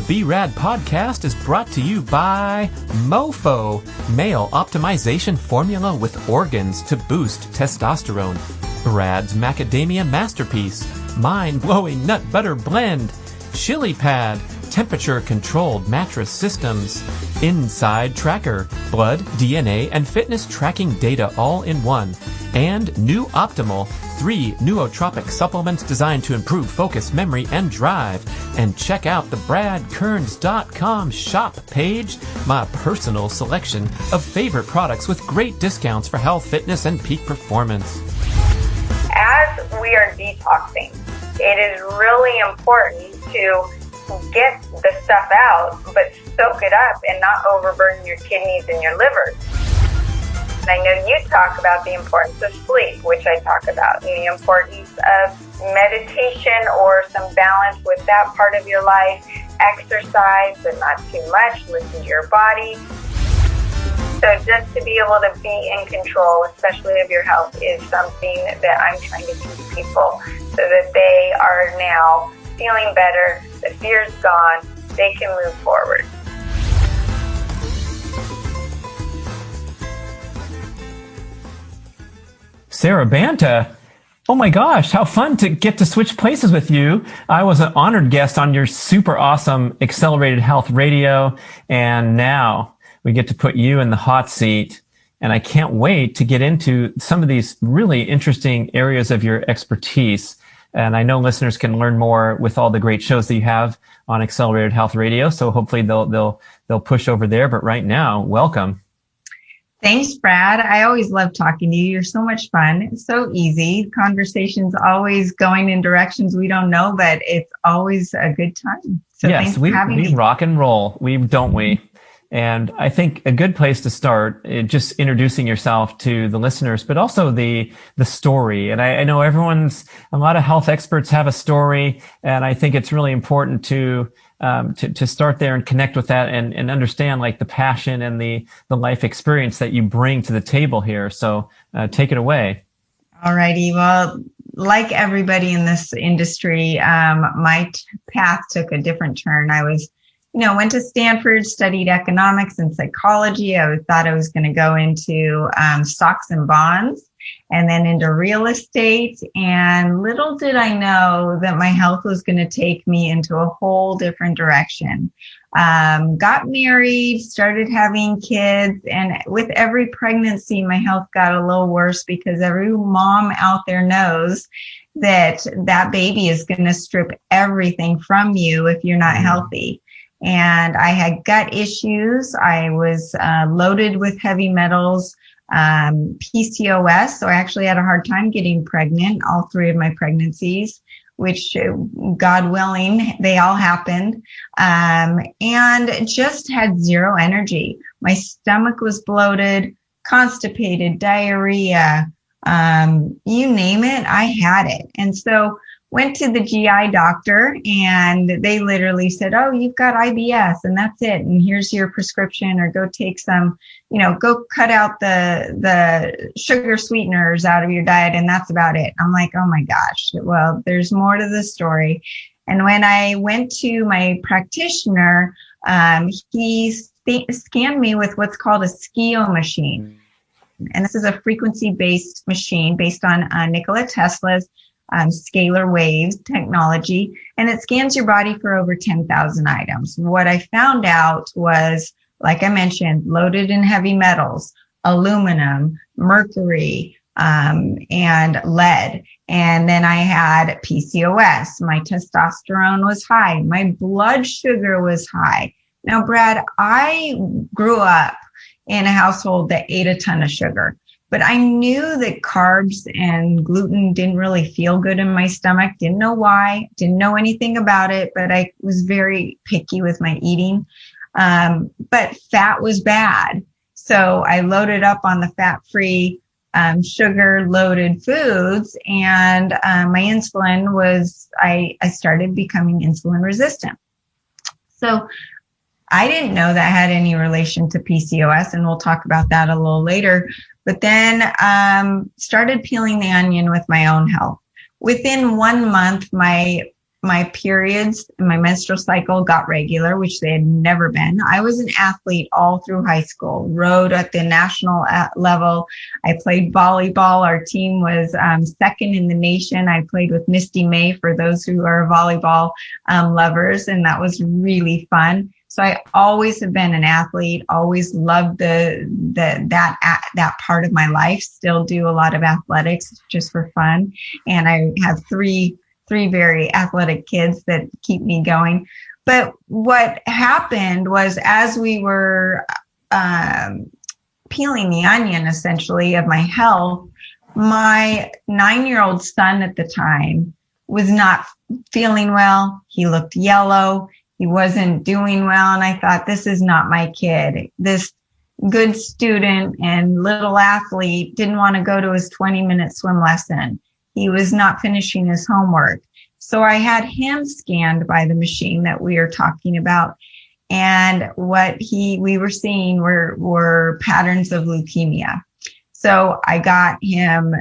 B.rad podcast is brought to you by MoFo, male optimization formula with organs to boost testosterone. Brad's macadamia masterpiece, mind-blowing nut butter blend. Chili Pad, temperature-controlled mattress systems. Inside Tracker, blood, DNA, and fitness tracking data all in one. And New Optimal, 3 nootropic supplements designed to improve focus, memory, and drive. And check out the bradkearns.com shop page, my personal selection of favorite products with great discounts for health, fitness, and peak performance. As we are detoxing, it is really important to get the stuff out, but soak it up and not overburden your kidneys and your liver. I know you talk about the importance of sleep, which I talk about, and the importance of meditation or some balance with that part of your life, exercise, but not too much, listen to your body. So just to be able to be in control, especially of your health, is something that I'm trying to teach people so that they are now feeling better, the fear's gone, they can move forward. Sara Banta, oh my gosh, how fun to get to switch places with you. I was an honored guest on your super awesome Accelerated Health Radio, and now we get to put you in the hot seat. And I can't wait to get into some of these really interesting areas of your expertise. And I know listeners can learn more with all the great shows that you have on Accelerated Health Radio. So hopefully they'll push over there. But right now, welcome. Thanks, Brad. I always love talking to you. You're so much fun. It's so easy. Conversations always going in directions we don't know, but it's always a good time. So yes, we rock and roll, don't we? And I think a good place to start is just introducing yourself to the listeners, but also the story. And I know a lot of health experts have a story, and I think it's really important to start there and connect with that and understand like the passion and the life experience that you bring to the table here. So take it away. All righty. Well, like everybody in this industry, my path took a different turn. I went to Stanford, studied economics and psychology. I thought I was going to go into stocks and bonds and then into real estate. And little did I know that my health was going to take me into a whole different direction. Got married, started having kids, and with every pregnancy, my health got a little worse because every mom out there knows that baby is going to strip everything from you if you're not healthy. And I had gut issues. I was loaded with heavy metals, PCOS. So I actually had a hard time getting pregnant, all 3 of my pregnancies, which God willing, they all happened. And just had zero energy. My stomach was bloated, constipated, diarrhea, you name it, I had it. And so went to the GI doctor and they literally said, oh, you've got IBS and that's it. And here's your prescription, or go take some, go cut out the sugar sweeteners out of your diet. And that's about it. I'm like, oh my gosh, well, there's more to the story. And when I went to my practitioner, he scanned me with what's called a SCIO machine. And this is a frequency-based machine based on Nikola Tesla's Scalar Waves technology, and it scans your body for over 10,000 items. What I found out was, like I mentioned, loaded in heavy metals, aluminum, mercury, and lead. And then I had PCOS. My testosterone was high. My blood sugar was high. Now, Brad, I grew up in a household that ate a ton of sugar. But I knew that carbs and gluten didn't really feel good in my stomach. Didn't know why, didn't know anything about it, but I was very picky with my eating. But fat was bad. So I loaded up on the fat-free, sugar-loaded foods, and my insulin was, I started becoming insulin resistant. So I didn't know that had any relation to PCOS, and we'll talk about that a little later. But then started peeling the onion with my own health. Within 1 month, my my periods and my menstrual cycle got regular, which they had never been. I was an athlete all through high school, rode at the national level. I played volleyball. Our team was second in the nation. I played with Misty May for those who are volleyball lovers, and that was really fun. So I always have been an athlete, always loved that part of my life, still do a lot of athletics just for fun. And I have three very athletic kids that keep me going. But what happened was, as we were peeling the onion essentially of my health, my 9-year-old son at the time was not feeling well. He looked yellow. He wasn't doing well. And I thought, this is not my kid. This good student and little athlete didn't want to go to his 20-minute swim lesson. He was not finishing his homework. So I had him scanned by the machine that we are talking about. And what we were seeing were patterns of leukemia. So I got him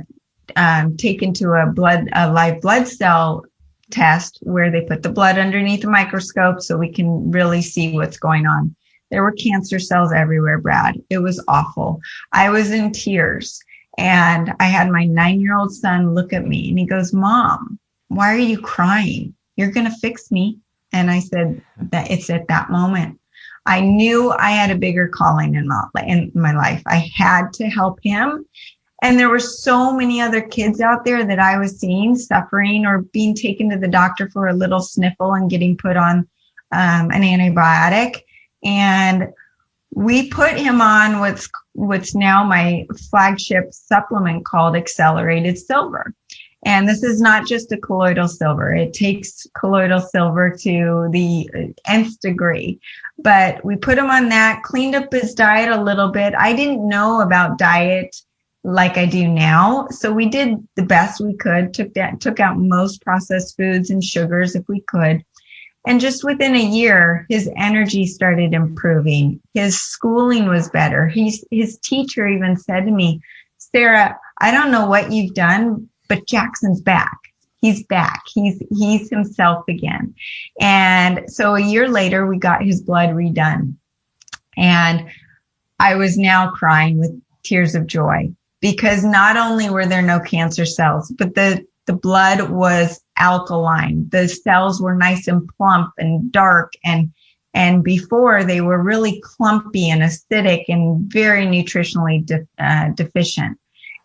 taken to a live blood cell test where they put the blood underneath a microscope so we can really see what's going on. There were cancer cells everywhere, Brad. It was awful. I was in tears, and I had my 9-year-old son look at me and he goes, "Mom, why are you crying? You're going to fix me." And I said that it's at that moment I knew I had a bigger calling in my life. I had to help him. And there were so many other kids out there that I was seeing suffering or being taken to the doctor for a little sniffle and getting put on an antibiotic. And we put him on what's now my flagship supplement called Accelerated Silver. And this is not just a colloidal silver. It takes colloidal silver to the nth degree. But we put him on that, cleaned up his diet a little bit. I didn't know about diet like I do now. So we did the best we could, took out most processed foods and sugars if we could. And just within a year, his energy started improving. His schooling was better. His teacher even said to me, "Sara, I don't know what you've done, but Jackson's back. He's back. He's himself again." And so a year later, we got his blood redone. And I was now crying with tears of joy because not only were there no cancer cells, but the blood was alkaline. The cells were nice and plump and dark. And before they were really clumpy and acidic and very nutritionally deficient.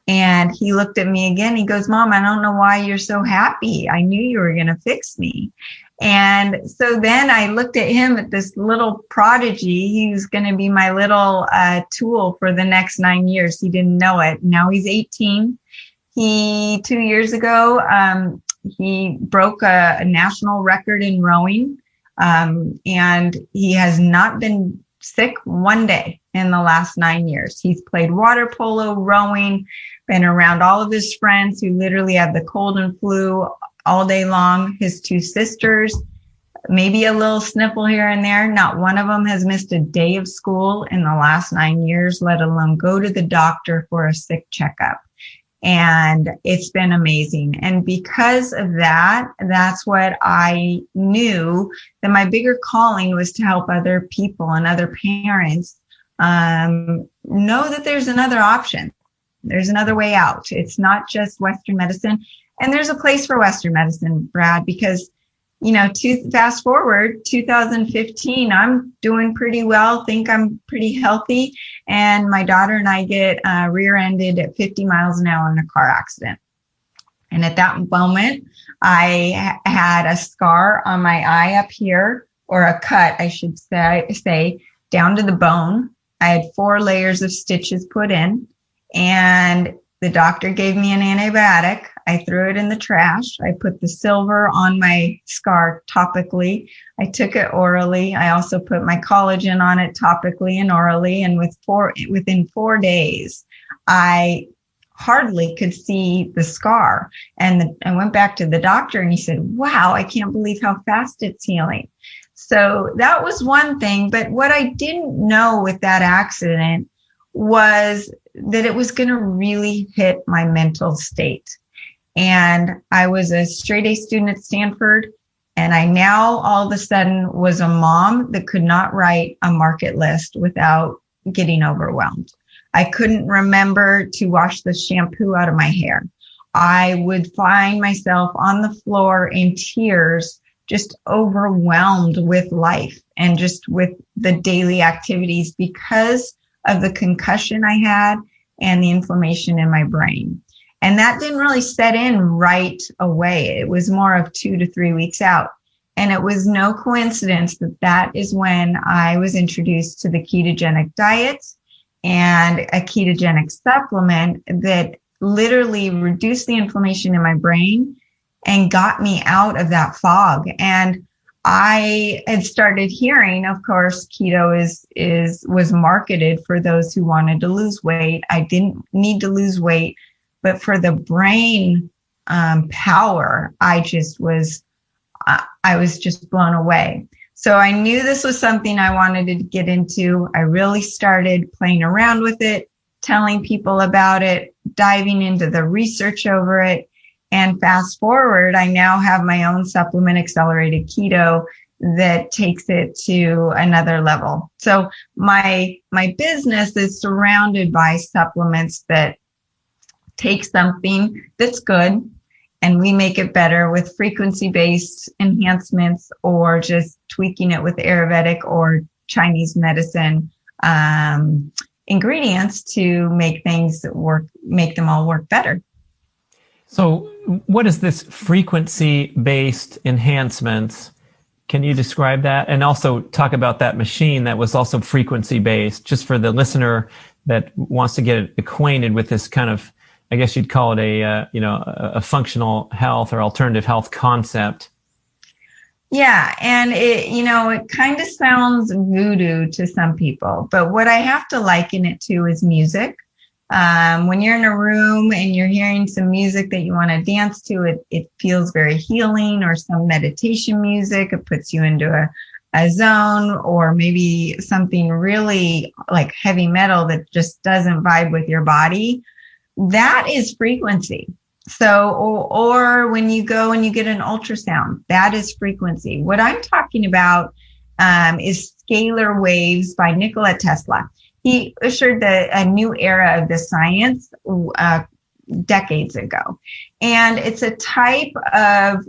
And he looked at me again. He goes, "Mom, I don't know why you're so happy. I knew you were going to fix me." And so then I looked at him, at this little prodigy. He was going to be my little tool for the next 9 years. He didn't know it. Now he's 18. 2 years ago, he broke a national record in rowing. And he has not been sick one day in the last 9 years. He's played water polo, rowing, been around all of his friends who literally have the cold and flu all day long. His 2 sisters, maybe a little sniffle here and there. Not one of them has missed a day of school in the last 9 years, let alone go to the doctor for a sick checkup. And it's been amazing. And because of that, that's what I knew, that my bigger calling was to help other people and other parents know that there's another option. There's another way out. It's not just Western medicine. And there's a place for Western medicine, Brad, because, fast forward 2015, I'm doing pretty well, think I'm pretty healthy. And my daughter and I get rear-ended at 50 miles an hour in a car accident. And at that moment, I had a scar on my eye up here, or a cut, I should say, down to the bone. I had 4 layers of stitches put in, and the doctor gave me an antibiotic. I threw it in the trash. I put the silver on my scar topically. I took it orally. I also put my collagen on it topically and orally. And within 4 days, I hardly could see the scar. And I went back to the doctor and he said, "Wow, I can't believe how fast it's healing." So that was one thing. But what I didn't know with that accident was that it was going to really hit my mental state. And I was a straight A student at Stanford. And I now all of a sudden was a mom that could not write a market list without getting overwhelmed. I couldn't remember to wash the shampoo out of my hair. I would find myself on the floor in tears, just overwhelmed with life and just with the daily activities because of the concussion I had and the inflammation in my brain. And that didn't really set in right away. It was more of 2 to 3 weeks out. And it was no coincidence that that is when I was introduced to the ketogenic diet and a ketogenic supplement that literally reduced the inflammation in my brain and got me out of that fog. And I had started hearing, of course, keto was marketed for those who wanted to lose weight. I didn't need to lose weight, but for the brain power, I was just blown away. So I knew this was something I wanted to get into. I really started playing around with it, telling people about it, diving into the research over it. And fast forward, I now have my own supplement, Accelerated Keto, that takes it to another level. So my business is surrounded by supplements that take something that's good and we make it better with frequency-based enhancements or just tweaking it with Ayurvedic or Chinese medicine ingredients to make things work, make them all work better. So what is this frequency-based enhancements? Can you describe that? And also talk about that machine that was also frequency-based, just for the listener that wants to get acquainted with this kind of, I guess you'd call it a functional health or alternative health concept. Yeah. And it kind of sounds voodoo to some people, but what I have to liken it to is music. When you're in a room and you're hearing some music that you want to dance to, it feels very healing, or some meditation music. It puts you into a zone, or maybe something really like heavy metal that just doesn't vibe with your body. That is frequency. So, or when you go and you get an ultrasound, that is frequency. What I'm talking about is Scalar Waves by Nikola Tesla. He ushered a new era of the science decades ago. And it's a type of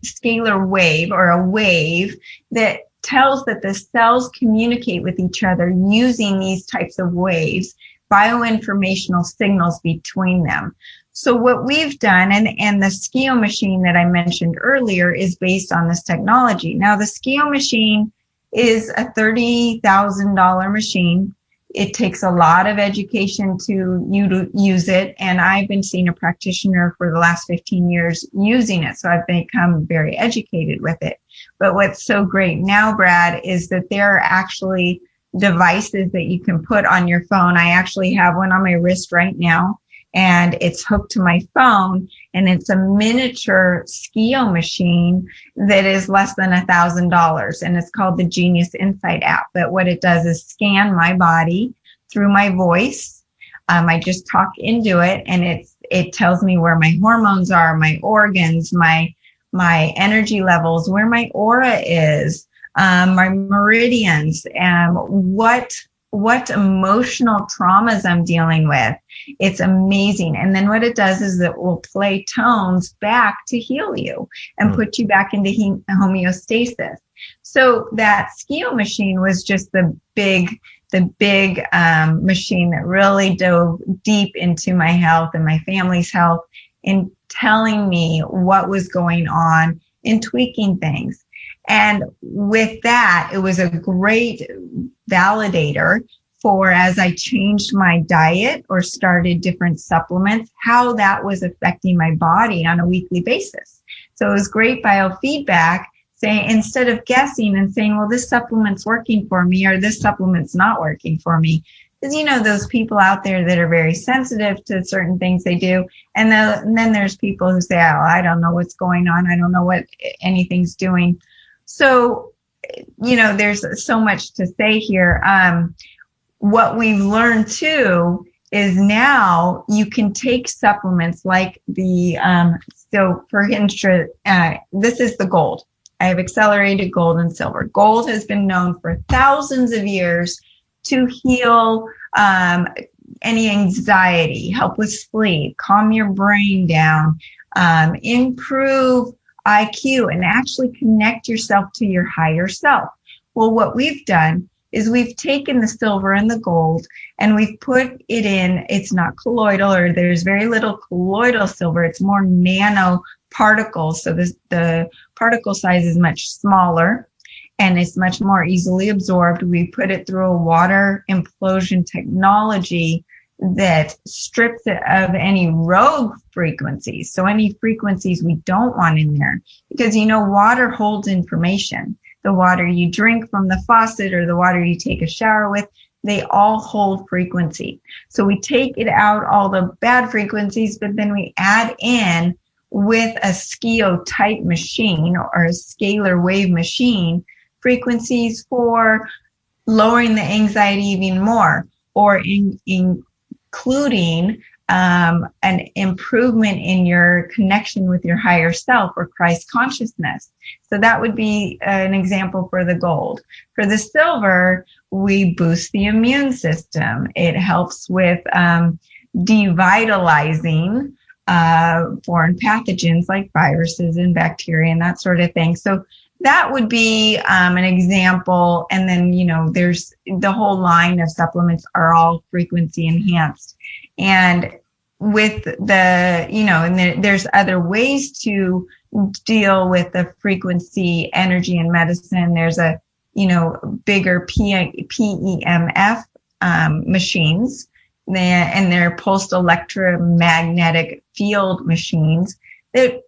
scalar wave, or a wave that tells that the cells communicate with each other using these types of waves, bioinformational signals between them. So what we've done, and the Skio machine that I mentioned earlier is based on this technology. Now, the Skio machine is a $30,000 machine. It takes a lot of education to use it, and I've been seeing a practitioner for the last 15 years using it, so I've become very educated with it. But what's so great now, Brad, is that there are actually devices that you can put on your phone. I actually have one on my wrist right now, and it's hooked to my phone, and it's a miniature Skio machine that is less than $1,000, and it's called the Genius Insight app. But what it does is scan my body through my voice. I just talk into it, and it tells me where my hormones are, my organs, my energy levels, where my aura is, my meridians, what emotional traumas I'm dealing with. It's amazing. And then what it does is it will play tones back to heal you and put you back into homeostasis. So that Skio machine was just the big machine that really dove deep into my health and my family's health, in telling me what was going on, in tweaking things. And with that, it was a great validator for, as I changed my diet or started different supplements, how that was affecting my body on a weekly basis. So it was great biofeedback, saying, instead of guessing and saying, well, this supplement's working for me or this supplement's not working for me. Because, those people out there that are very sensitive to certain things they do. And then there's people who say, oh, I don't know what's going on. I don't know what anything's doing. So, there's so much to say here. What we've learned too is now you can take supplements like the, so for instance, this is the gold. I have accelerated gold and silver. Gold has been known for thousands of years to heal any anxiety, help with sleep, calm your brain down, improve IQ, and actually connect yourself to your higher self. Well, what we've done is we've taken the silver and the gold and we've put it in, it's not colloidal, or there's very little colloidal silver. It's more nano particles. So the particle size is much smaller and it's much more easily absorbed. We put it through a water implosion technology that strips it of any rogue frequencies. So any frequencies we don't want in there, because water holds information. The water you drink from the faucet or the water you take a shower with, they all hold frequency. So we take it out, all the bad frequencies, but then we add in with a SCIO type machine or a scalar wave machine, frequencies for lowering the anxiety even more, or including an improvement in your connection with your higher self or Christ consciousness. So that would be an example for the gold. For the silver, we boost the immune system. It helps with devitalizing foreign pathogens like viruses and bacteria and that sort of thing. So that would be an example. And then, there's the whole line of supplements are all frequency enhanced. And with there's other ways to deal with the frequency energy in medicine. There's a, bigger PEMF machines, and they're pulsed electromagnetic field machines that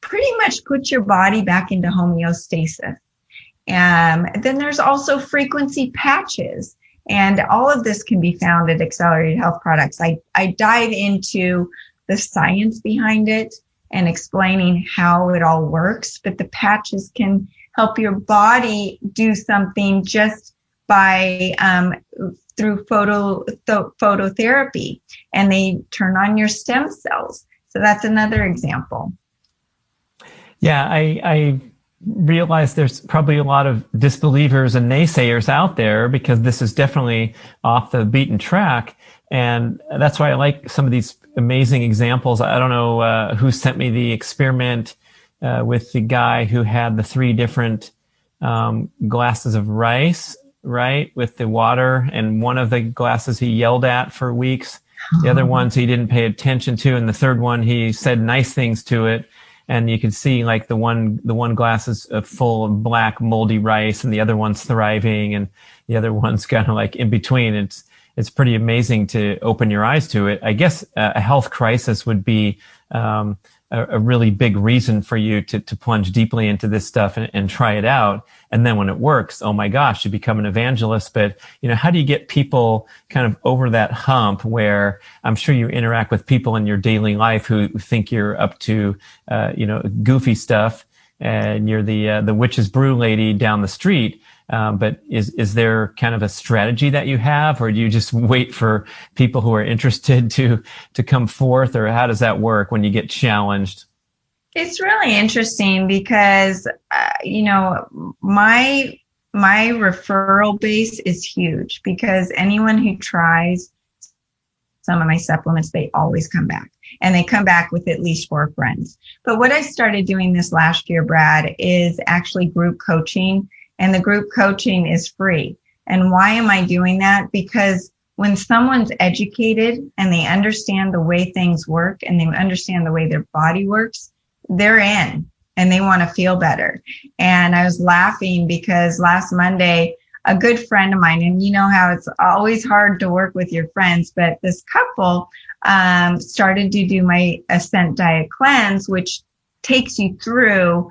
pretty much put your body back into homeostasis. Then there's also frequency patches. And all of this can be found at Accelerated Health Products. I dive into the science behind it and explaining how it all works, but the patches can help your body do something just by through phototherapy, and they turn on your stem cells. So that's another example. Yeah, I realize there's probably a lot of disbelievers and naysayers out there because this is definitely off the beaten track. And that's why I like some of these amazing examples. I don't know who sent me the experiment with the guy who had the 3 different glasses of rice, right, with the water. And one of the glasses he yelled at for weeks. The other ones he didn't pay attention to. And the third one, he said nice things to it. And you can see like the one glass is full of black moldy rice and the other one's thriving and the other one's kind of like in between. It's pretty amazing to open your eyes to it. I guess a health crisis would be a really big reason for you to plunge deeply into this stuff and try it out. And then when it works, oh my gosh, you become an evangelist. But, how do you get people kind of over that hump where I'm sure you interact with people in your daily life who think you're up to, goofy stuff and you're the witch's brew lady down the street. But is there kind of a strategy that you have, or do you just wait for people who are interested to come forth, or how does that work when you get challenged? It's really interesting because, my referral base is huge because anyone who tries some of my supplements, they always come back, and they come back with at least 4 friends. But what I started doing this last year, Brad, is actually group coaching. And the group coaching is free. And why am I doing that? Because when someone's educated and they understand the way things work and they understand the way their body works, they're in and they want to feel better. And I was laughing because last Monday, a good friend of mine, and you know how it's always hard to work with your friends, but this couple started to do my Ascent Diet Cleanse, which takes you through,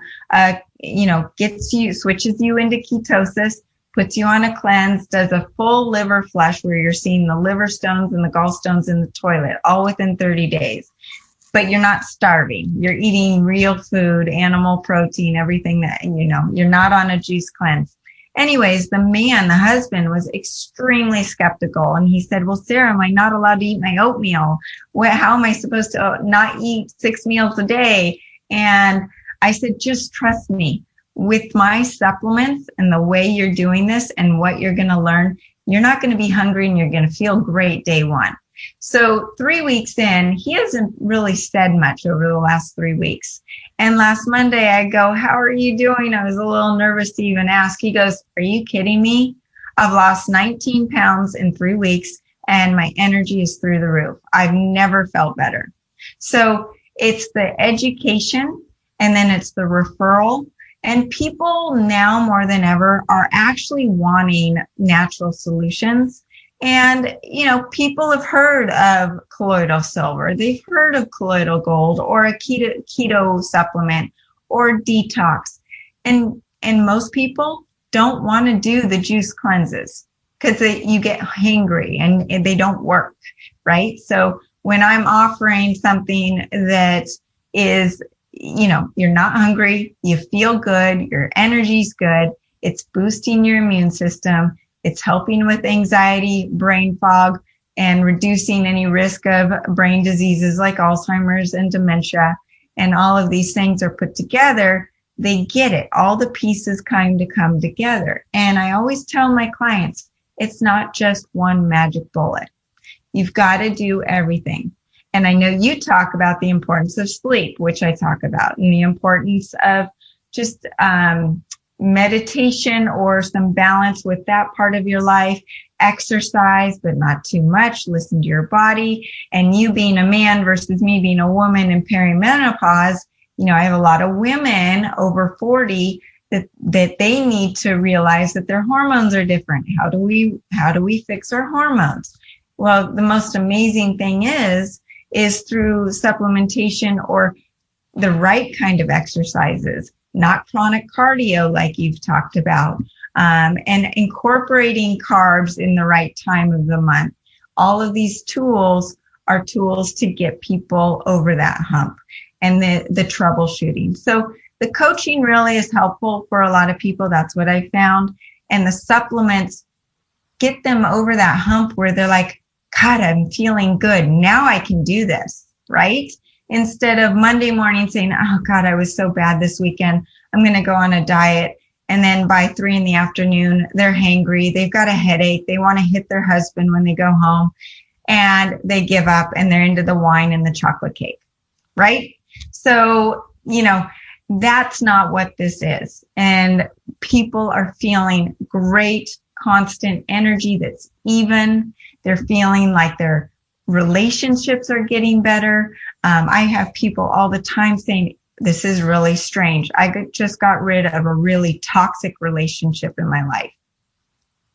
switches you into ketosis, puts you on a cleanse, does a full liver flush where you're seeing the liver stones and the gallstones in the toilet, all within 30 days. But you're not starving. You're eating real food, animal protein, everything that, you're not on a juice cleanse. anyways, the husband was extremely skeptical. And he said, well, Sara, am I not allowed to eat my oatmeal? How am I supposed to not eat 6 meals a day? And I said, just trust me. With my supplements and the way you're doing this and what you're going to learn, you're not going to be hungry and you're going to feel great day one. So 3 weeks in, he hasn't really said much over the last 3 weeks. And last Monday I go, how are you doing? I was a little nervous to even ask. He goes, are you kidding me? I've lost 19 pounds in 3 weeks and my energy is through the roof. I've never felt better. So it's the education and then it's the referral. And people now more than ever are actually wanting natural solutions. And, people have heard of colloidal silver. They've heard of colloidal gold or a keto supplement or detox. And most people don't want to do the juice cleanses because you get hangry and they don't work, right? So when I'm offering something that is, you're not hungry, you feel good, your energy's good, it's boosting your immune system, it's helping with anxiety, brain fog, and reducing any risk of brain diseases like Alzheimer's and dementia, and all of these things are put together, they get it. All the pieces kind of come together. And I always tell my clients, it's not just one magic bullet. You've got to do everything. And I know you talk about the importance of sleep, which I talk about, and the importance of just meditation or some balance with that part of your life, exercise, but not too much, listen to your body. And you being a man versus me being a woman in perimenopause, I have a lot of women over 40 that they need to realize that their hormones are different. How do we fix our hormones? Well, the most amazing thing is through supplementation or the right kind of exercises, not chronic cardio like you've talked about, and incorporating carbs in the right time of the month. All of these tools are tools to get people over that hump and the troubleshooting. So the coaching really is helpful for a lot of people. That's what I found. And the supplements get them over that hump where they're like, God, I'm feeling good. Now I can do this, right? Instead of Monday morning saying, oh God, I was so bad this weekend. I'm going to go on a diet. And then by 3 p.m, they're hangry. They've got a headache. They want to hit their husband when they go home and they give up and they're into the wine and the chocolate cake, right? So, that's not what this is. And people are feeling great, constant energy that's even. They're feeling like their relationships are getting better. I have people all the time saying, this is really strange. I just got rid of a really toxic relationship in my life,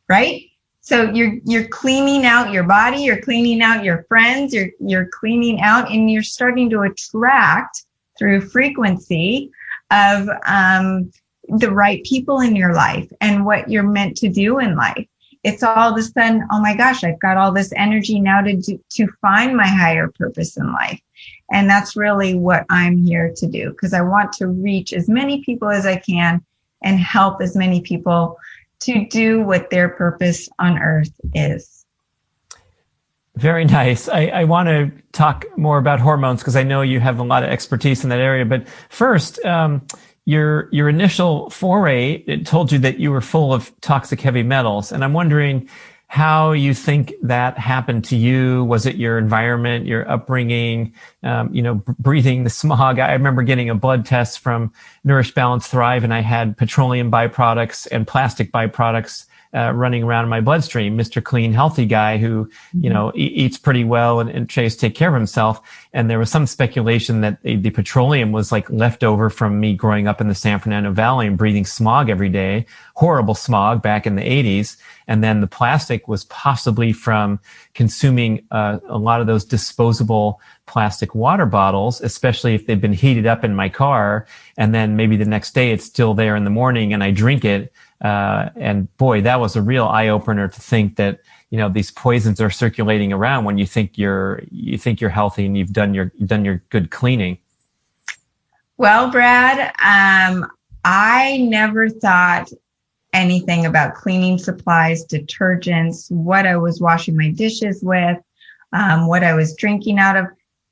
right? So you're cleaning out your body, you're cleaning out your friends, you're cleaning out, and you're starting to attract through frequency of the right people in your life and what you're meant to do in life. It's all of a sudden, oh my gosh, I've got all this energy now to find my higher purpose in life. And that's really what I'm here to do, because I want to reach as many people as I can and help as many people to do what their purpose on earth is. Very nice. I want to talk more about hormones because I know you have a lot of expertise in that area. But first, your initial foray, it told you that you were full of toxic heavy metals. And I'm wondering how you think that happened to you. Was it your environment, your upbringing, breathing the smog? I remember getting a blood test from Nourish, Balance, Thrive, and I had petroleum byproducts and plastic byproducts running around in my bloodstream. Mr. Clean, healthy guy who, eats pretty well and tries to take care of himself. And there was some speculation that the petroleum was like leftover from me growing up in the San Fernando Valley and breathing smog every day, horrible smog back in the 80s. And then the plastic was possibly from consuming a lot of those disposable plastic water bottles, especially if they've been heated up in my car. And then maybe the next day it's still there in the morning and I drink it. And boy, that was a real eye opener to think that, these poisons are circulating around when you think you're healthy and you've done your good cleaning. Well, Brad, I never thought anything about cleaning supplies, detergents, what I was washing my dishes with, what I was drinking out of.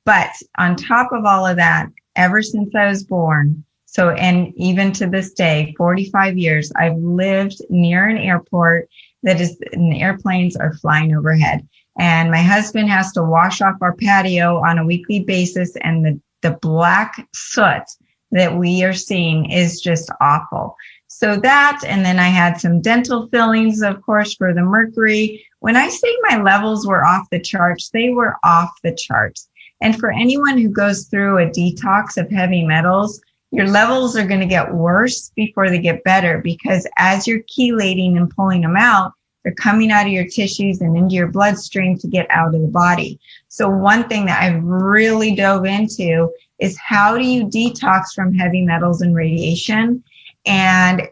But on top of all of that, ever since I was born, so, and even to this day, 45 years, I've lived near an airport that is, and the airplanes are flying overhead. And my husband has to wash off our patio on a weekly basis. And the black soot that we are seeing is just awful. So that, and then I had some dental fillings, of course, for the mercury. When I say my levels were off the charts, they were off the charts. And for anyone who goes through a detox of heavy metals, your levels are going to get worse before they get better, because as you're chelating and pulling them out, they're coming out of your tissues and into your bloodstream to get out of the body. So one thing that I've really dove into is how do you detox from heavy metals and radiation? And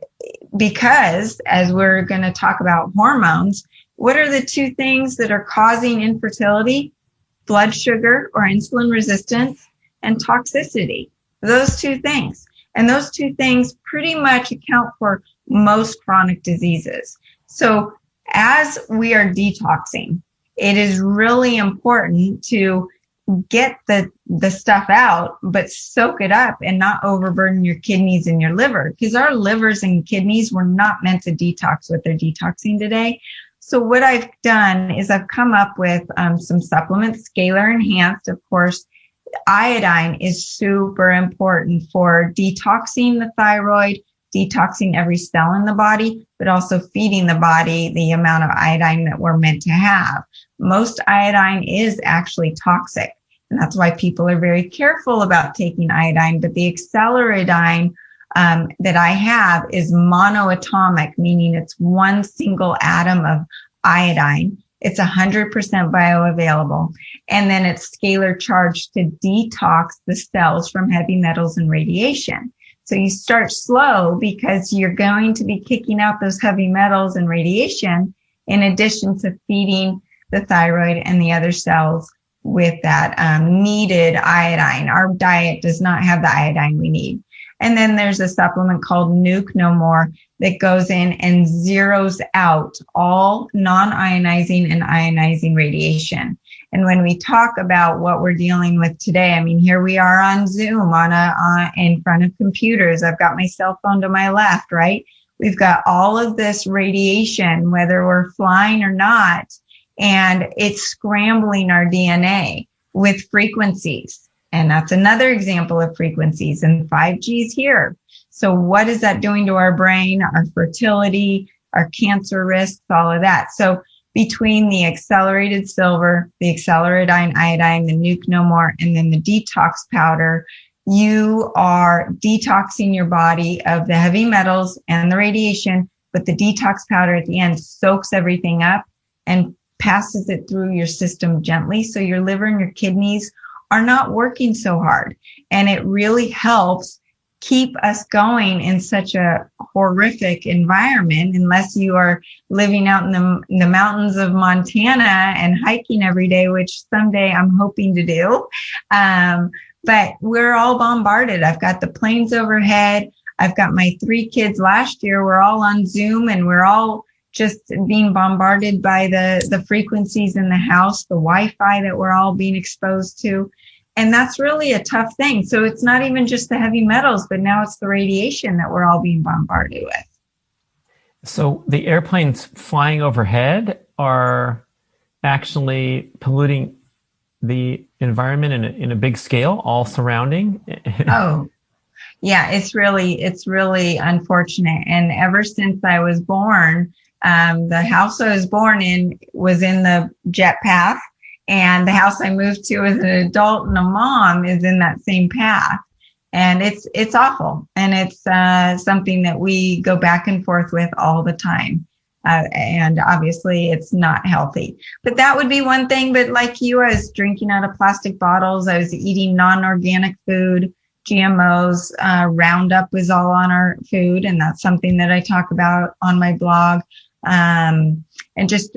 because, as we're going to talk about hormones, what are the two things that are causing infertility? Blood sugar or insulin resistance and toxicity. Those two things. And those two things pretty much account for most chronic diseases. So as we are detoxing, it is really important to get the stuff out, but soak it up and not overburden your kidneys and your liver, because our livers and kidneys were not meant to detox what they're detoxing today. So what I've done is I've come up with some supplements, Scalar Enhanced. Of course, iodine is super important for detoxing the thyroid, detoxing every cell in the body, but also feeding the body the amount of iodine that we're meant to have. Most iodine is actually toxic, and that's why people are very careful about taking iodine. But the acceleridine that I have is monoatomic, meaning it's one single atom of iodine. It's 100% bioavailable. And then it's scalar charged to detox the cells from heavy metals and radiation. So you start slow because you're going to be kicking out those heavy metals and radiation in addition to feeding the thyroid and the other cells with that needed iodine. Our diet does not have the iodine we need. And then there's a supplement called Nuke No More that goes in and zeroes out all non-ionizing and ionizing radiation. And when we talk about what we're dealing with today, I mean, here we are on Zoom in front of computers. I've got my cell phone to my left, right? We've got all of this radiation, whether we're flying or not, and it's scrambling our DNA with frequencies. And that's another example of frequencies, and 5G is here. So what is that doing to our brain, our fertility, our cancer risks, all of that? So between the accelerated silver, the accelerated iodine, the Nuke No More, and then the detox powder, you are detoxing your body of the heavy metals and the radiation, but the detox powder at the end soaks everything up and passes it through your system gently. So your liver and your kidneys are not working so hard. And it really helps keep us going in such a horrific environment, unless you are living out in the mountains of Montana and hiking every day, which someday I'm hoping to do. But we're all bombarded. I've got the planes overhead. I've got my 3 kids last year. We're all on Zoom and we're all just being bombarded by the frequencies in the house, the Wi-Fi that we're all being exposed to. And that's really a tough thing. So it's not even just the heavy metals, but now it's the radiation that we're all being bombarded with. So the airplanes flying overhead are actually polluting the environment in a big scale, all surrounding? Oh, yeah, it's really unfortunate. And ever since I was born, the house I was born in was in the jet path, and the house I moved to as an adult and a mom is in that same path. And it's awful. And it's something that we go back and forth with all the time. And obviously it's not healthy. But that would be one thing. But like you, I was drinking out of plastic bottles. I was eating non-organic food, GMOs, Roundup was all on our food. And that's something that I talk about on my blog. And just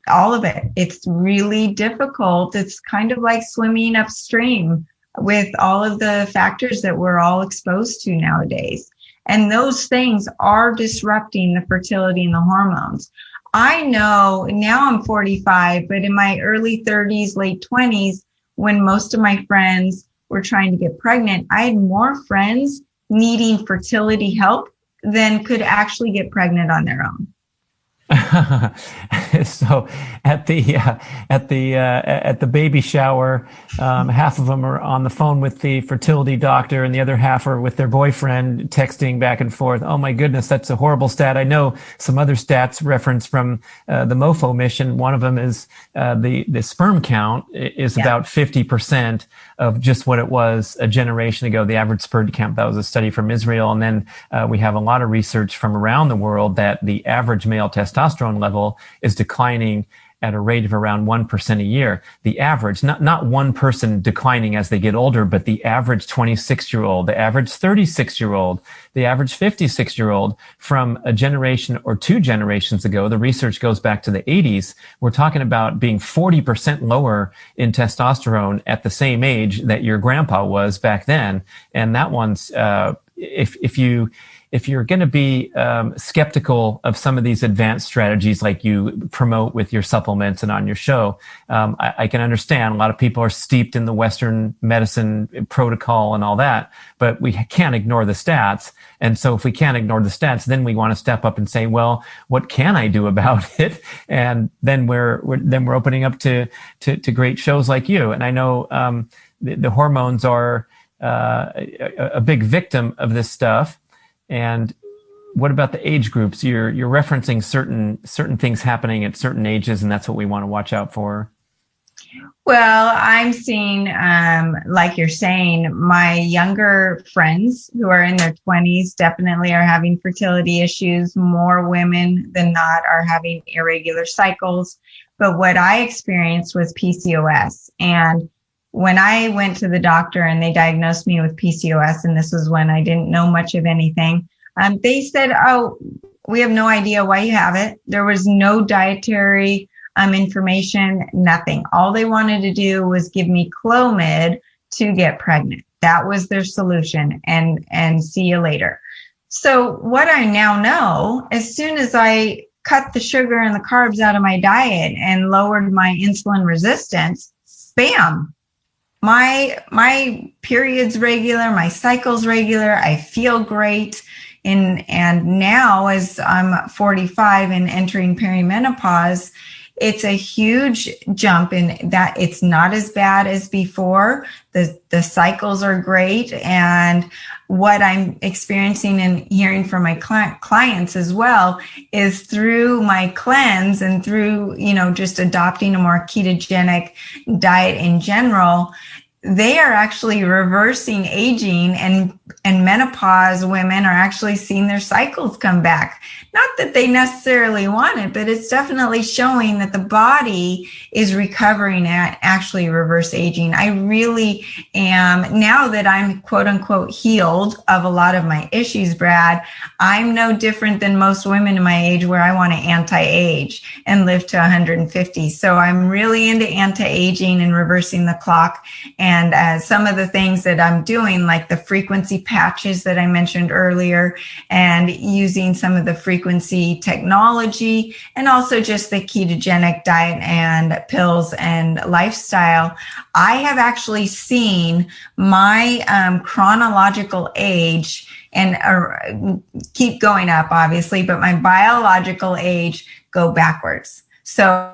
all of it. It's really difficult. It's kind of like swimming upstream with all of the factors that we're all exposed to nowadays. And those things are disrupting the fertility and the hormones. I know now I'm 45, but in my early 30s, late 20s, when most of my friends were trying to get pregnant, I had more friends needing fertility help than could actually get pregnant on their own. So at the baby shower, half of them are on the phone with the fertility doctor, and the other half are with their boyfriend texting back and forth. Oh my goodness, that's a horrible stat. I know some other stats referenced from the MoFo mission. One of them is the sperm count is about 50% of just what it was a generation ago. The average sperm count, that was a study from Israel, and then we have a lot of research from around the world that the average male testosterone level is declining at a rate of around 1% a year. The average, not one person declining as they get older, but the average 26-year-old, the average 36-year-old, the average 56-year-old from a generation or two generations ago. The research goes back to the 80s. We're talking about being 40% lower in testosterone at the same age that your grandpa was back then. And that one's, if you're going to be skeptical of some of these advanced strategies like you promote with your supplements and on your show, I can understand a lot of people are steeped in the Western medicine protocol and all that, but we can't ignore the stats. And so if we can't ignore the stats, then we want to step up and say, well, what can I do about it? And then we're opening up to great shows like you. And I know the hormones are a big victim of this stuff. And what about the age groups? You're referencing certain things happening at certain ages, and that's what we want to watch out for. Well, I'm seeing, like you're saying, my younger friends who are in their 20s definitely are having fertility issues. More women than not are having irregular cycles. But what I experienced was PCOS. And when I went to the doctor and they diagnosed me with PCOS, and this was when I didn't know much of anything, they said, oh, we have no idea why you have it. There was no dietary information, nothing. All they wanted to do was give me Clomid to get pregnant. That was their solution, and see you later. So what I now know, as soon as I cut the sugar and the carbs out of my diet and lowered my insulin resistance, bam, my period's regular, my cycle's regular, I feel great. And now as I'm 45 and entering perimenopause, it's a huge jump in that it's not as bad as before. The cycles are great. And what I'm experiencing and hearing from my clients as well is through my cleanse and through, just adopting a more ketogenic diet in general, they are actually reversing aging, and menopause women are actually seeing their cycles come back. Not that they necessarily want it, but it's definitely showing that the body is recovering at actually reverse aging. I really am, now that I'm quote unquote healed of a lot of my issues, Brad, I'm no different than most women in my age where I want to anti-age and live to 150. So I'm really into anti-aging and reversing the clock. And some of the things that I'm doing, like the frequency patches that I mentioned earlier, and using some of the frequency technology, and also just the ketogenic diet and pills and lifestyle, I have actually seen my chronological age and keep going up, obviously, but my biological age go backwards. So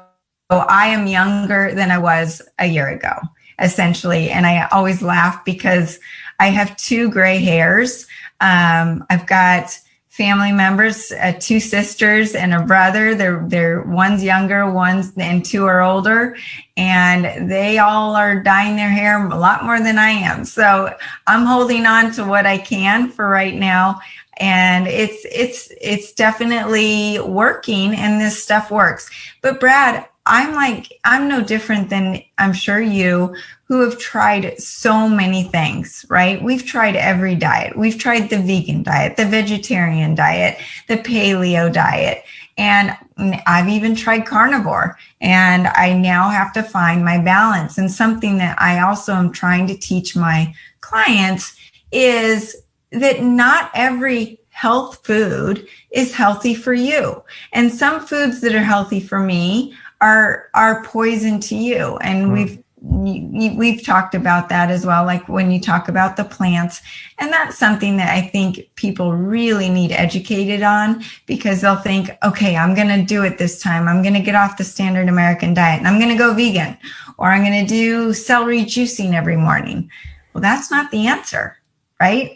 I am younger than I was a year ago, essentially. And I always laugh because I have 2 gray hairs. I've got family members, 2 sisters and a brother. They're one's younger, and 2 are older, and they all are dyeing their hair a lot more than I am. So I'm holding on to what I can for right now. And it's definitely working, and this stuff works. But Brad, I'm no different than I'm sure you, who have tried so many things, right? We've tried every diet. We've tried the vegan diet, the vegetarian diet, the paleo diet, and I've even tried carnivore. And I now have to find my balance. And something that I also am trying to teach my clients is that not every health food is healthy for you. And some foods that are healthy for me are poison to you. And we've talked about that as well, like when you talk about the plants. And that's something that I think people really need educated on, because they'll think, okay, I'm going to do it this time. I'm going to get off the standard American diet and I'm going to go vegan, or I'm going to do celery juicing every morning. Well, that's not the answer, right?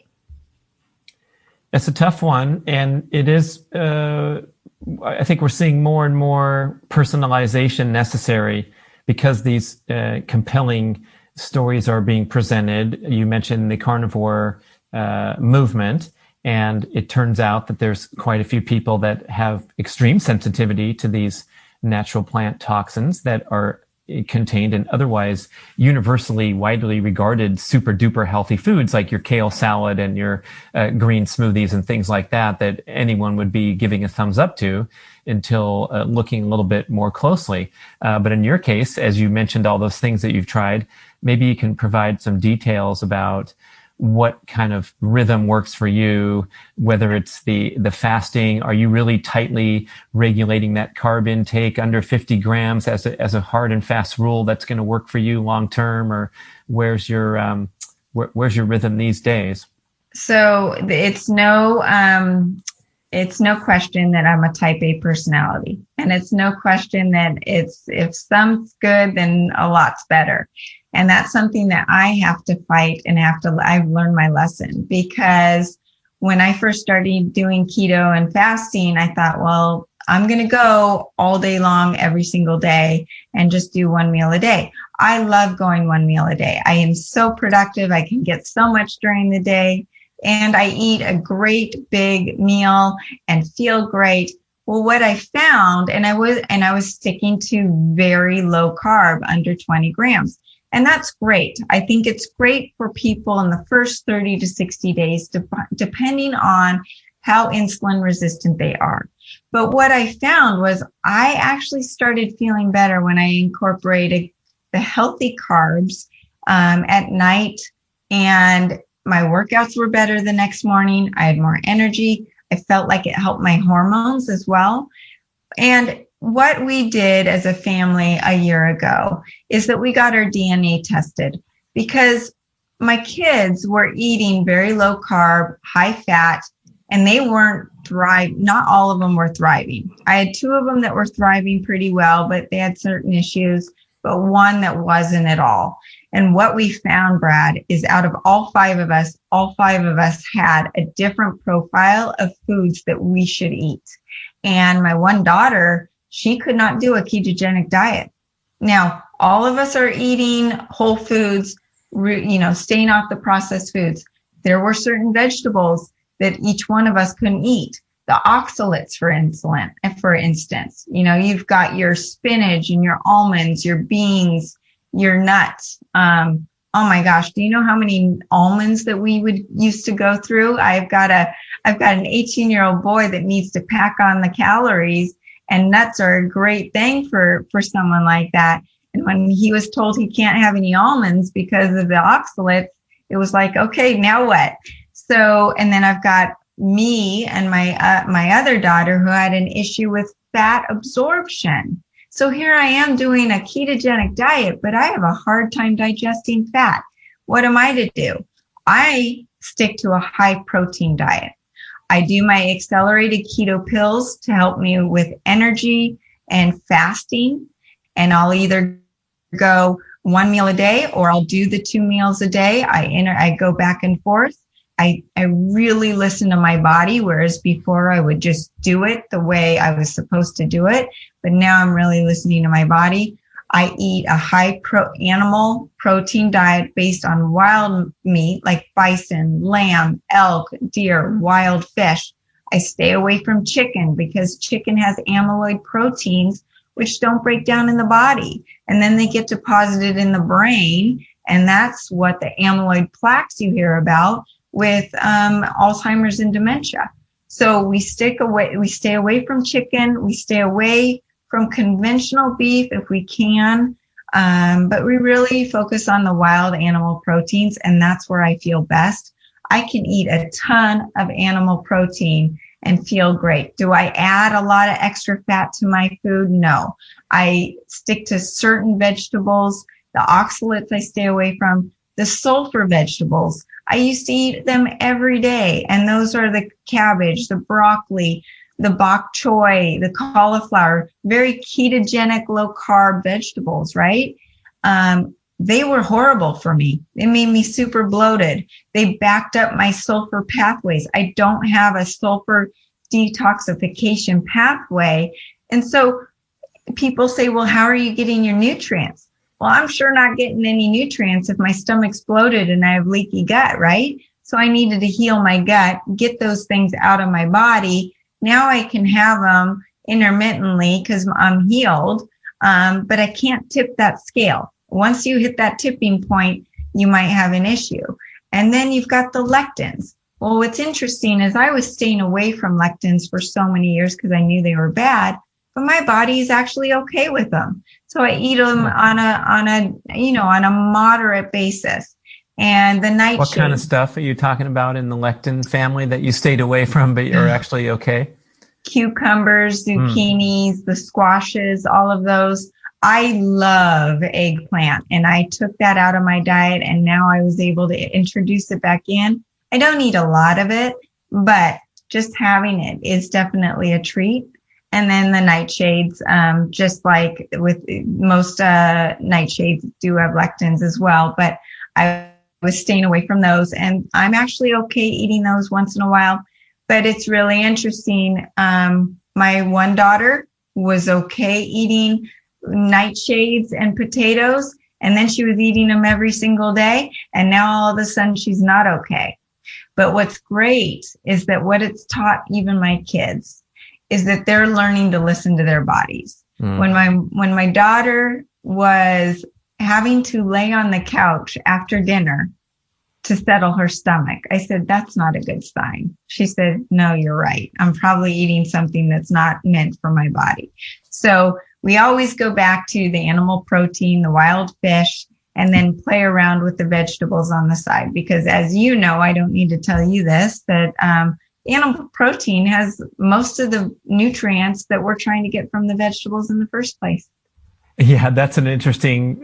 It's a tough one. And it is, I think we're seeing more and more personalization necessary, because these compelling stories are being presented. You mentioned the carnivore movement, and it turns out that there's quite a few people that have extreme sensitivity to these natural plant toxins that are contained in otherwise universally widely regarded super duper healthy foods, like your kale salad and your green smoothies and things like that, that anyone would be giving a thumbs up to until looking a little bit more closely. But in your case, as you mentioned all those things that you've tried, maybe you can provide some details about what kind of rhythm works for you, whether it's the fasting. Are you really tightly regulating that carb intake under 50 grams as a hard and fast rule that's going to work for you long term, or where's your rhythm these days? So it's no question that I'm a type A personality, and it's no question that if some's good, then a lot's better. And that's something that I have to fight, and I've learned my lesson, because when I first started doing keto and fasting, I thought, well, I'm going to go all day long every single day and just do one meal a day. I love going one meal a day. I am so productive. I can get so much during the day, and I eat a great big meal and feel great. Well, what I found, and I was sticking to very low carb, under 20 grams. And that's great. I think it's great for people in the first 30 to 60 days, depending on how insulin resistant they are. But what I found was I actually started feeling better when I incorporated the healthy carbs at night, and my workouts were better the next morning. I had more energy. I felt like it helped my hormones as well. And what we did as a family a year ago is that we got our DNA tested, because my kids were eating very low carb, high fat, and they weren't thriving. Not all of them were thriving. I had 2 of them that were thriving pretty well, but they had certain issues, but one that wasn't at all. And what we found, Brad, is out of all 5 of us had a different profile of foods that we should eat. And my one daughter, she could not do a ketogenic diet. Now, all of us are eating whole foods, staying off the processed foods. There were certain vegetables that each one of us couldn't eat. The oxalates, for instance, you've got your spinach and your almonds, your beans, your nuts. Oh my gosh, do you know how many almonds that we would used to go through? I've got an 18-year-old boy that needs to pack on the calories, and nuts are a great thing for someone like that. And when he was told he can't have any almonds because of the oxalates, it was like, okay, now what? So, and then I've got me and my other daughter who had an issue with fat absorption. So here I am doing a ketogenic diet, but I have a hard time digesting fat. What am I to do? I stick to a high protein diet. I do my accelerated keto pills to help me with energy and fasting. And I'll either go 1 meal a day, or I'll do the 2 meals a day. I go back and forth. I really listen to my body, whereas before I would just do it the way I was supposed to do it. But now I'm really listening to my body. I eat a high animal protein diet based on wild meat like bison, lamb, elk, deer, wild fish. I stay away from chicken because chicken has amyloid proteins which don't break down in the body. And then they get deposited in the brain. And that's what the amyloid plaques you hear about with Alzheimer's and dementia. So we stay away from chicken. We stay away from conventional beef if we can. But we really focus on the wild animal proteins, and that's where I feel best. I can eat a ton of animal protein and feel great. Do I add a lot of extra fat to my food? No. I stick to certain vegetables. The oxalates I stay away from. The sulfur vegetables, I used to eat them every day. And those are the cabbage, the broccoli, the bok choy, the cauliflower, very ketogenic, low carb vegetables, right? They were horrible for me. They made me super bloated. They backed up my sulfur pathways. I don't have a sulfur detoxification pathway. And so people say, well, how are you getting your nutrients? Well, I'm sure not getting any nutrients if my stomach's bloated and I have leaky gut, right? So I needed to heal my gut, get those things out of my body. Now I can have them intermittently because I'm healed, but I can't tip that scale. Once you hit that tipping point, you might have an issue. And then you've got the lectins. Well, what's interesting is I was staying away from lectins for so many years because I knew they were bad, but my body is actually okay with them. So I eat them on a moderate basis. And the nightshade. What kind of stuff are you talking about in the lectin family that you stayed away from, but you're actually okay? Cucumbers, zucchinis, the squashes, all of those. I love eggplant, and I took that out of my diet, and now I was able to introduce it back in. I don't eat a lot of it, but just having it is definitely a treat. And then the nightshades, just like with most nightshades do have lectins as well, but I was staying away from those, and I'm actually okay eating those once in a while. But it's really interesting. My one daughter was okay eating nightshades and potatoes, and then she was eating them every single day, and now all of a sudden she's not okay. But what's great is that what it's taught even my kids is that they're learning to listen to their bodies. When my daughter was having to lay on the couch after dinner to settle her stomach, I said, that's not a good sign. She said, no, you're right. I'm probably eating something that's not meant for my body. So we always go back to the animal protein, the wild fish, and then play around with the vegetables on the side. Because as you know, I don't need to tell you this, that animal protein has most of the nutrients that we're trying to get from the vegetables in the first place. Yeah, that's an interesting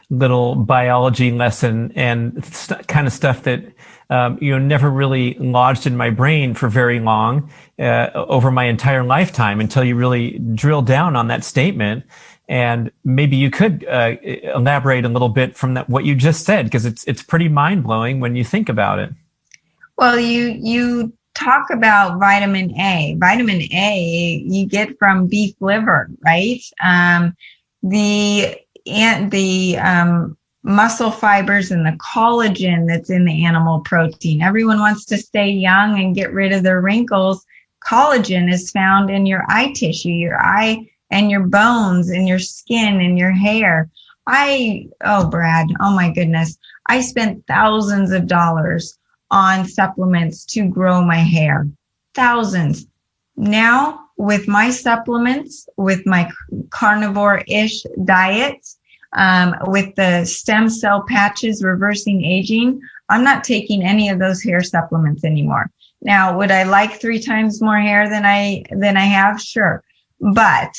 little biology lesson, and kind of stuff that never really lodged in my brain for very long over my entire lifetime until you really drill down on that statement. And maybe you could elaborate a little bit from what you just said, because it's pretty mind blowing when you think about it. Well, you talk about vitamin A. Vitamin A you get from beef liver, right? The muscle fibers and the collagen that's in the animal protein. Everyone wants to stay young and get rid of their wrinkles. Collagen is found in your eye tissue, your eye and your bones and your skin and your hair. Brad, oh my goodness. I spent thousands of dollars on supplements to grow my hair. Thousands. Now, with my supplements, with my carnivore-ish diet, with the stem cell patches reversing aging, I'm not taking any of those hair supplements anymore. Now, would I like 3 times more hair than I have? Sure. But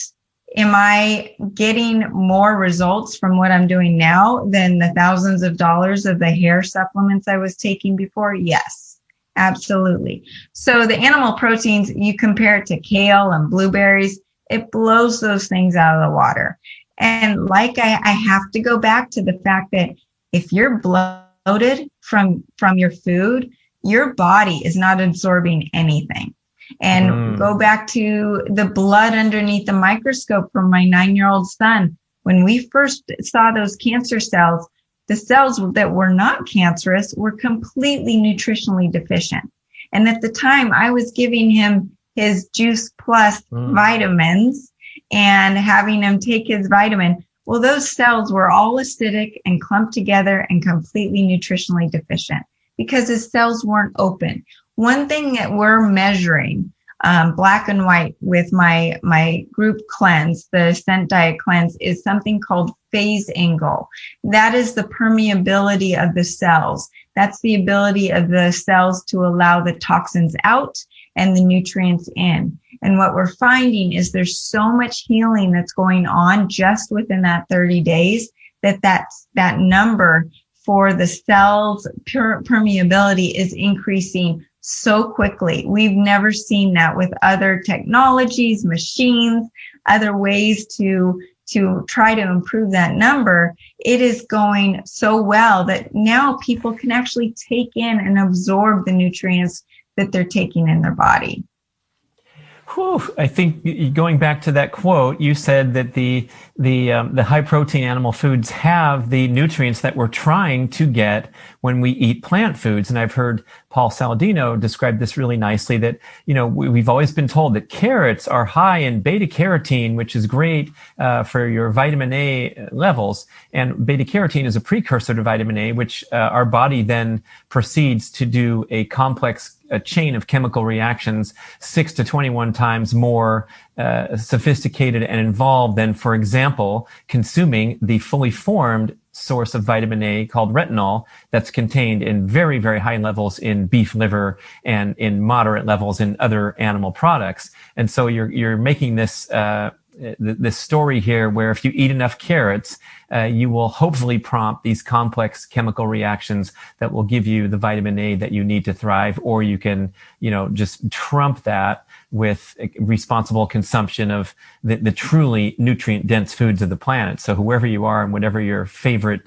am I getting more results from what I'm doing now than the thousands of dollars of the hair supplements I was taking before? Yes, absolutely. So the animal proteins, you compare it to kale and blueberries, it blows those things out of the water. And like I have to go back to the fact that if you're bloated from your food, your body is not absorbing anything. And go back to the blood underneath the microscope from my 9-year-old son. When we first saw those cancer cells, the cells that were not cancerous were completely nutritionally deficient. And at the time, I was giving him his Juice Plus vitamins and having him take his vitamin. Well, those cells were all acidic and clumped together and completely nutritionally deficient because his cells weren't open. One thing that we're measuring, black and white with my group cleanse, the Ascent Diet Cleanse, is something called phase angle. That is the permeability of the cells. That's the ability of the cells to allow the toxins out and the nutrients in. And what we're finding is there's so much healing that's going on just within that 30 days that number for the cells permeability is increasing so quickly. We've never seen that with other technologies, machines, other ways to try to improve that number. It is going so well that now people can actually take in and absorb the nutrients that they're taking in their body. Whew. I think going back to that quote, you said that the high protein animal foods have the nutrients that we're trying to get when we eat plant foods. And I've heard Paul Saladino describe this really nicely, that, we've always been told that carrots are high in beta carotene, which is great for your vitamin A levels. And beta carotene is a precursor to vitamin A, which our body then proceeds to do a chain of chemical reactions 6 to 21 times more sophisticated and involved than, for example, consuming the fully formed source of vitamin A called retinol that's contained in very, very high levels in beef liver and in moderate levels in other animal products. And so you're making this this story here where if you eat enough carrots, you will hopefully prompt these complex chemical reactions that will give you the vitamin A that you need to thrive, or you can, just trump that with responsible consumption of the truly nutrient-dense foods of the planet. So whoever you are and whatever your favorite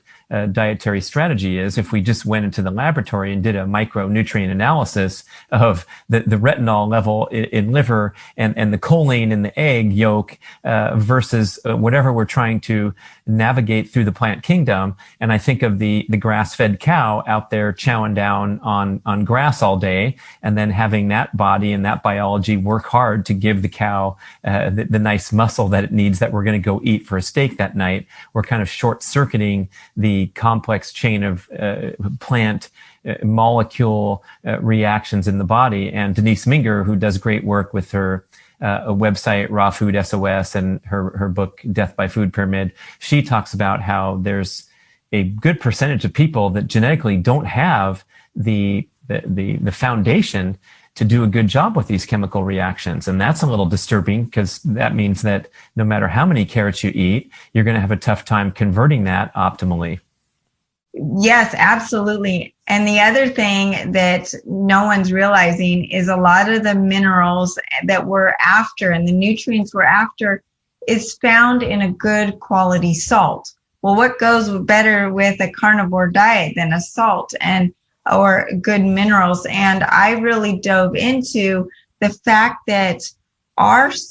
dietary strategy is, if we just went into the laboratory and did a micronutrient analysis of the retinol level in liver and the choline in the egg yolk versus whatever we're trying to navigate through the plant kingdom. And I think of the grass-fed cow out there chowing down on grass all day, and then having that body and that biology work hard to give the cow the nice muscle that it needs that we're going to go eat for a steak that night. We're kind of short-circuiting the complex chain of plant molecule reactions in the body. And Denise Minger, who does great work with her a website, Raw Food SOS, and her book, Death by Food Pyramid, she talks about how there's a good percentage of people that genetically don't have the foundation to do a good job with these chemical reactions. And that's a little disturbing, because that means that no matter how many carrots you eat, you're going to have a tough time converting that optimally. Yes, absolutely. And the other thing that no one's realizing is a lot of the minerals that we're after and the nutrients we're after is found in a good quality salt. Well, what goes better with a carnivore diet than a salt or good minerals? And I really dove into the fact that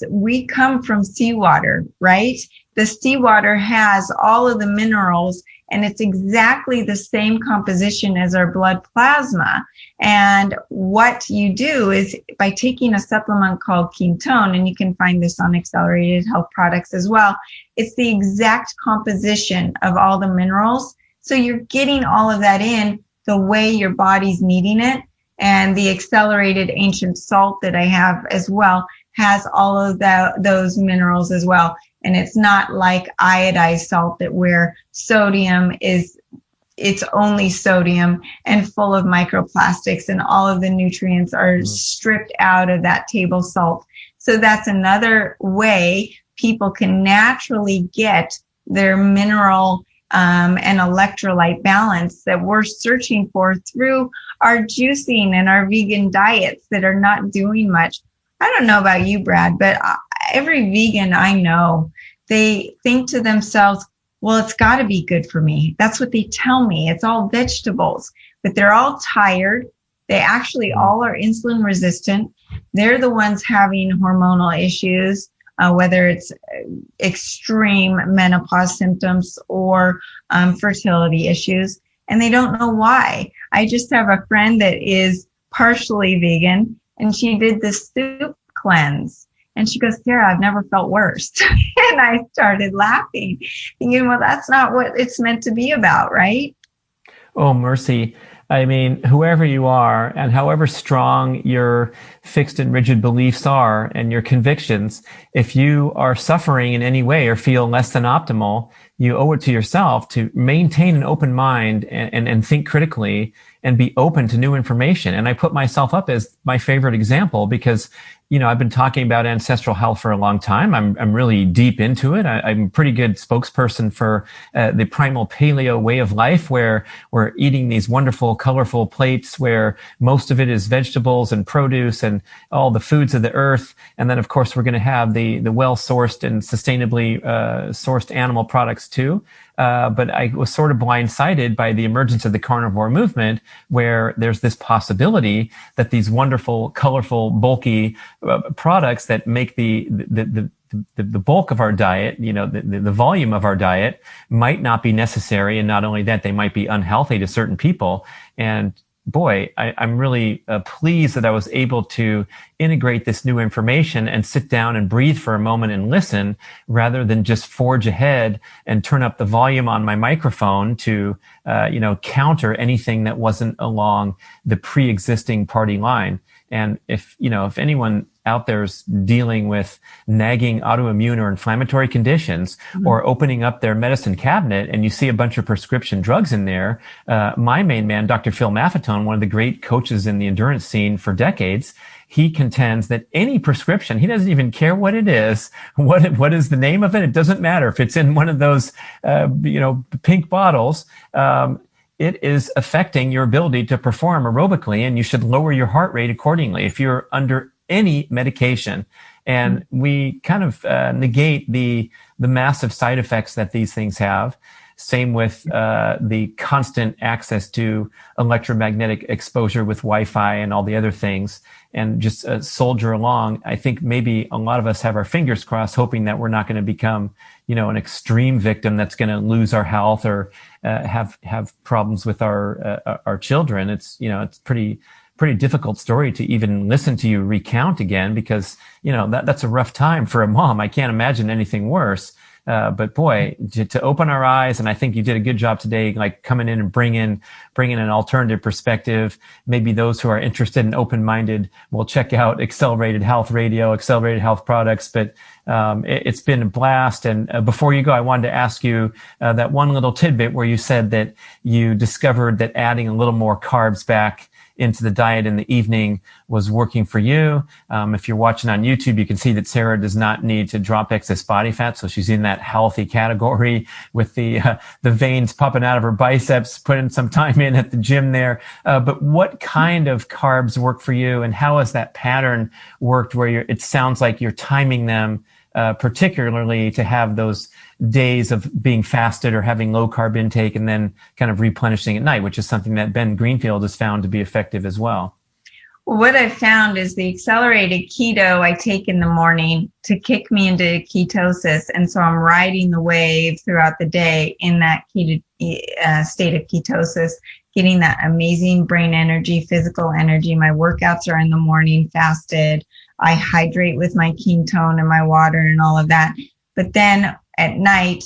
we come from seawater, right? The seawater has all of the minerals, and it's exactly the same composition as our blood plasma. And what you do is, by taking a supplement called ketone, and you can find this on Accelerated Health products as well, it's the exact composition of all the minerals. So you're getting all of that in the way your body's needing it. And the Accelerated Ancient Salt that I have as well has all of those minerals as well. And it's not like iodized salt where sodium it's only sodium and full of microplastics, and all of the nutrients are stripped out of that table salt. So that's another way people can naturally get their mineral and electrolyte balance that we're searching for through our juicing and our vegan diets that are not doing much. I don't know about you, Brad, but every vegan I know, they think to themselves, well, it's got to be good for me. That's what they tell me. It's all vegetables, but they're all tired. They actually all are insulin resistant. They're the ones having hormonal issues, whether it's extreme menopause symptoms or fertility issues, and they don't know why. I just have a friend that is partially vegan, and she did this soup cleanse. And she goes, Sarah, I've never felt worse. And I started laughing, thinking, well, that's not what it's meant to be about, right? Oh, mercy. I mean, whoever you are and however strong your fixed and rigid beliefs are and your convictions, if you are suffering in any way or feel less than optimal, you owe it to yourself to maintain an open mind and think critically and be open to new information. And I put myself up as my favorite example because, you know, I've been talking about ancestral health for a long time. I'm really deep into it. I'm a pretty good spokesperson for the primal paleo way of life, where we're eating these wonderful, colorful plates where most of it is vegetables and produce and all the foods of the earth. And then, of course, we're going to have the well-sourced and sustainably sourced animal products too. But I was sort of blindsided by the emergence of the carnivore movement, where there's this possibility that these wonderful, colorful, bulky products that make the bulk of our diet, you know, the volume of our diet might not be necessary. And not only that, they might be unhealthy to certain people. And boy, I'm really pleased that I was able to integrate this new information and sit down and breathe for a moment and listen, rather than just forge ahead and turn up the volume on my microphone to, counter anything that wasn't along the pre-existing party line. And if anyone out there is dealing with nagging autoimmune or inflammatory conditions, or opening up their medicine cabinet and you see a bunch of prescription drugs in there, my main man, Dr. Phil Maffetone, one of the great coaches in the endurance scene for decades, he contends that any prescription, he doesn't even care what it is, what is the name of it. It doesn't matter if it's in one of those, pink bottles. It is affecting your ability to perform aerobically, and you should lower your heart rate accordingly if you're under any medication. And we kind of negate the massive side effects that these things have. Same with the constant access to electromagnetic exposure with Wi-Fi and all the other things, and just soldier along. I think maybe a lot of us have our fingers crossed, hoping that we're not going to become, an extreme victim that's going to lose our health or have problems with our children. It's pretty difficult story to even listen to you recount again, because that's a rough time for a mom. I can't imagine anything worse. But boy, to open our eyes, and I think you did a good job today, like coming in and bringing an alternative perspective. Maybe those who are interested and open-minded will check out Accelerated Health Radio, Accelerated Health Products. But it's been a blast. And before you go, I wanted to ask you that one little tidbit where you said that you discovered that adding a little more carbs back into the diet in the evening was working for you. If you're watching on YouTube, you can see that Sara does not need to drop excess body fat. So she's in that healthy category with the veins popping out of her biceps, putting some time in at the gym there. But what kind of carbs work for you, and how has that pattern worked where it sounds like you're timing them particularly to have those days of being fasted or having low carb intake and then kind of replenishing at night, which is something that Ben Greenfield has found to be effective as well? Well, what I've found is the accelerated keto I take in the morning to kick me into ketosis. And so I'm riding the wave throughout the day in that state of ketosis, getting that amazing brain energy, physical energy. My workouts are in the morning fasted. I hydrate with my ketone and my water and all of that. But then at night,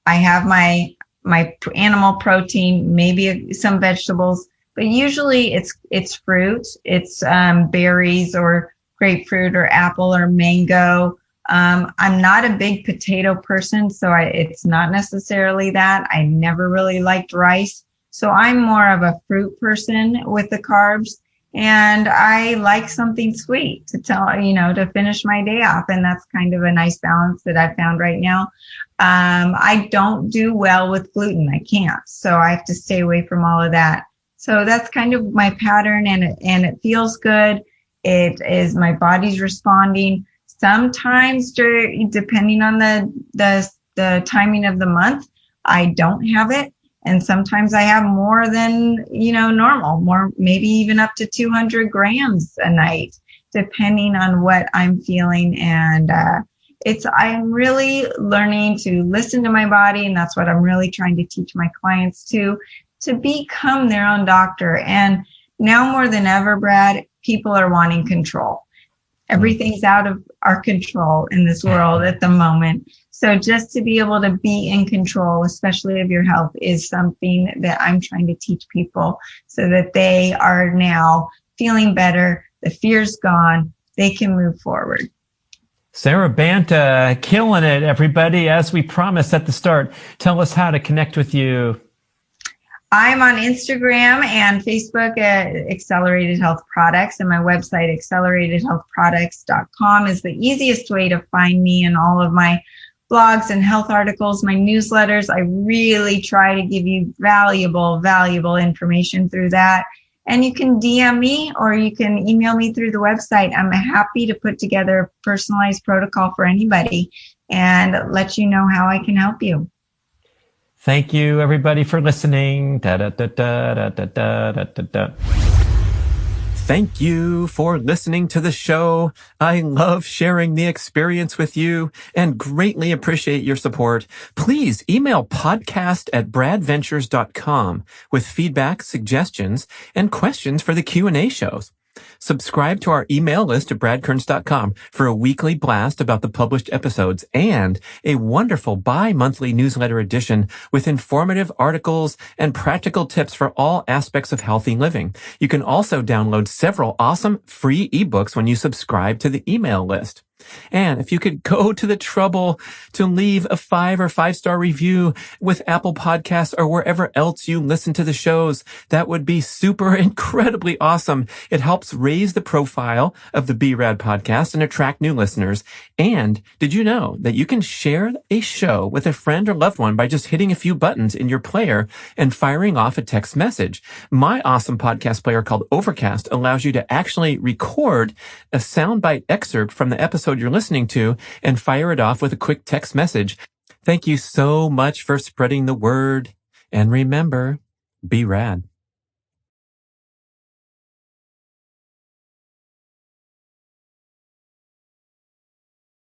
I have my animal protein, maybe some vegetables, but usually it's fruit, it's berries or grapefruit or apple or mango. I'm not a big potato person, so it's not necessarily that. I never really liked rice. So I'm more of a fruit person with the carbs. And I like something sweet to finish my day off. And that's kind of a nice balance that I've found right now. I don't do well with gluten. I can't. So I have to stay away from all of that. So that's kind of my pattern, and it feels good. It is, my body's responding. Sometimes depending on the timing of the month, I don't have it. And sometimes I have more than, normal, more, maybe even up to 200 grams a night, depending on what I'm feeling. And I'm really learning to listen to my body. And that's what I'm really trying to teach my clients to become their own doctor. And now more than ever, Brad, people are wanting control. Everything's out of our control in this world at the moment. So just to be able to be in control, especially of your health, is something that I'm trying to teach people so that they are now feeling better, the fear's gone, they can move forward. Sara Banta, killing it, everybody. As we promised at the start, tell us how to connect with you. I'm on Instagram and Facebook at Accelerated Health Products, and my website, acceleratedhealthproducts.com, is the easiest way to find me, and all of my blogs and health articles, my newsletters. I really try to give you valuable information through that. And you can DM me or you can email me through the website. I'm happy to put together a personalized protocol for anybody and let you know how I can help you. Thank you, everybody, for listening. Da, da, da, da, da, da, da, da, da. Thank you for listening to the show. I love sharing the experience with you and greatly appreciate your support. Please email podcast@bradventures.com with feedback, suggestions, and questions for the Q&A shows. Subscribe to our email list at bradkearns.com for a weekly blast about the published episodes and a wonderful bi-monthly newsletter edition with informative articles and practical tips for all aspects of healthy living. You can also download several awesome free ebooks when you subscribe to the email list. And if you could go to the trouble to leave a 5 or 5-star review with Apple Podcasts or wherever else you listen to the shows, that would be super incredibly awesome. It helps raise the profile of the B.rad podcast and attract new listeners. And did you know that you can share a show with a friend or loved one by just hitting a few buttons in your player and firing off a text message? My awesome podcast player called Overcast allows you to actually record a soundbite excerpt from the episode you're listening to and fire it off with a quick text message. Thank you so much for spreading the word. And remember, be rad.